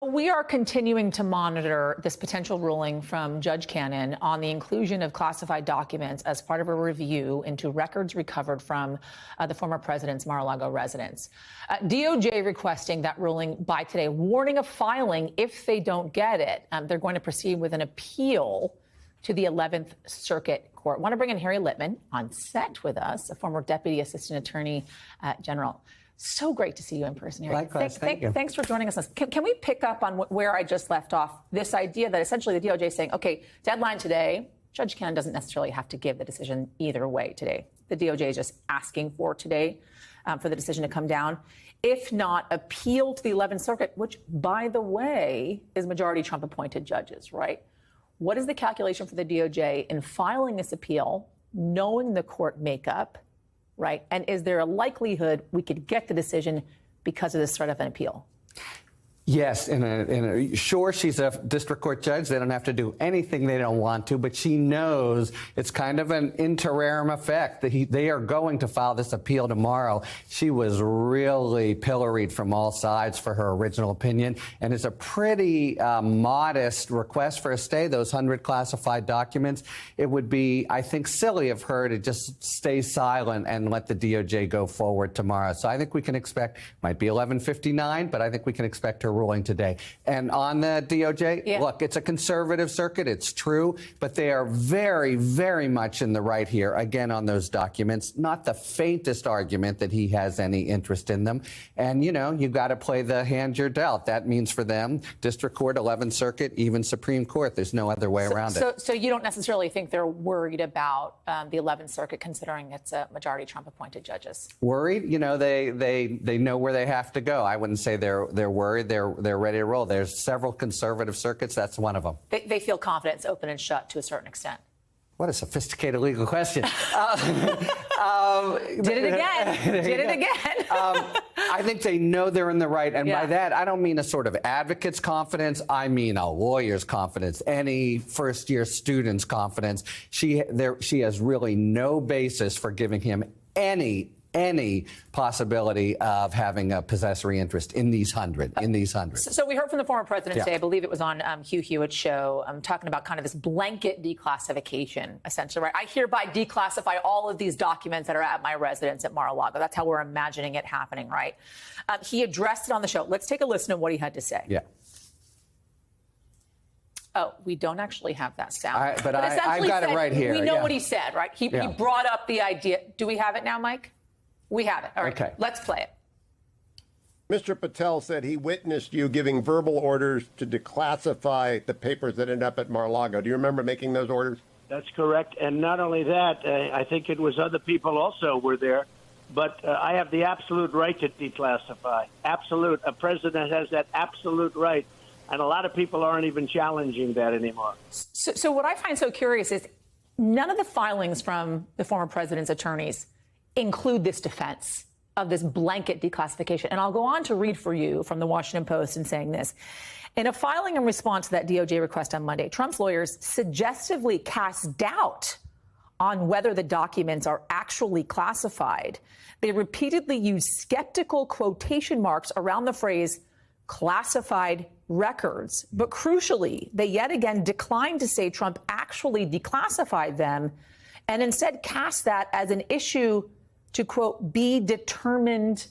We are continuing to monitor this potential ruling from Judge Cannon on the inclusion of classified documents as part of a review into records recovered from the former president's Mar-a-Lago residence. DOJ requesting that ruling by today, warning of filing if they don't get it. They're going to proceed with an appeal to the 11th Circuit Court. I want to bring in Harry Litman on set with us, a former Deputy Assistant Attorney General. So great to see you in person, Harry. Likewise, thank you. Thanks for joining us. Can we pick up on where I just left off? This idea that essentially the DOJ is saying, okay, deadline today. Judge Cannon doesn't necessarily have to give the decision either way today. The DOJ is just asking for today for the decision to come down. If not, appeal to the 11th Circuit, which, by the way, is majority Trump-appointed judges, right? What is the calculation for the DOJ in filing this appeal, knowing the court makeup? Right. And is there a likelihood we could get the decision because of this threat of an appeal? Yes, sure, she's a district court judge. They don't have to do anything they don't want to, but she knows it's kind of an interim effect. They are going to file this appeal tomorrow. She was really pilloried from all sides for her original opinion, and it's a pretty modest request for a stay, those 100 classified documents. It would be, I think, silly of her to just stay silent and let the DOJ go forward tomorrow. So I think we can expect, might be 11:59, but I think we can expect her ruling today. And on the DOJ, look, it's a conservative circuit. It's true, but they are very, very much in the right here. Again, on those documents, not the faintest argument that he has any interest in them. And, you know, you've got to play the hand you're dealt. That means for them, district court, 11th Circuit, even Supreme Court. There's no other way around it. So you don't necessarily think they're worried about the 11th Circuit, considering it's a majority Trump-appointed judges? Worried? You know, they know where they have to go. I wouldn't say they're worried. They're ready to roll. There's several conservative circuits. That's one of them. They feel confident it's open and shut to a certain extent. What a sophisticated legal question. Did it again. I think they know they're in the right. And by that, I don't mean a sort of advocate's confidence. I mean a lawyer's confidence, any first-year student's confidence. She has really no basis for giving him any possibility of having a possessory interest in these 100. So we heard from the former president today, I believe it was on Hugh Hewitt's show, talking about kind of this blanket declassification, essentially, right? I hereby declassify all of these documents that are at my residence at Mar-a-Lago. That's how we're imagining it happening, right? He addressed it on the show. Let's take a listen to what he had to say. Yeah. Oh, we don't actually have that sound. But I've got it right here. We know what he said, right? He brought up the idea. Do we have it now, Mike? We have it. All right. Okay. Let's play it. Mr. Patel said he witnessed you giving verbal orders to declassify the papers that ended up at Mar-a-Lago. Do you remember making those orders? That's correct. And not only that, I think it was other people also were there. But I have the absolute right to declassify. Absolute. A president has that absolute right. And a lot of people aren't even challenging that anymore. So what I find so curious is none of the filings from the former president's attorneys include this defense of this blanket declassification. And I'll go on to read for you from the Washington Post in saying this. In a filing in response to that DOJ request on Monday, Trump's lawyers suggestively cast doubt on whether the documents are actually classified. They repeatedly use skeptical quotation marks around the phrase classified records. But crucially, they yet again declined to say Trump actually declassified them and instead cast that as an issue to, quote, be determined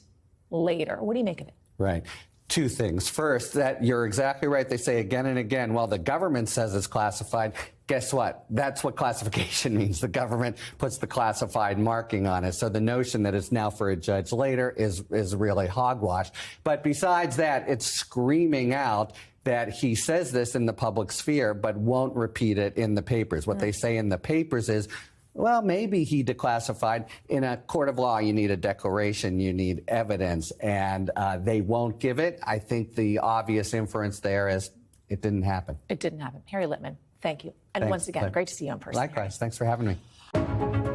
later. What do you make of it? Right. Two things. First, that you're exactly right. They say again and again, well, the government says it's classified. Guess what? That's what classification means. The government puts the classified marking on it. So the notion that it's now for a judge later is really hogwash. But besides that, it's screaming out that he says this in the public sphere, but won't repeat it in the papers. What they say in the papers is, well, maybe he declassified. In a court of law, you need a declaration, you need evidence, and they won't give it. I think the obvious inference there is it didn't happen. It didn't happen. Harry Litman, thank you. And once again, great to see you in person. Likewise. Thanks for having me.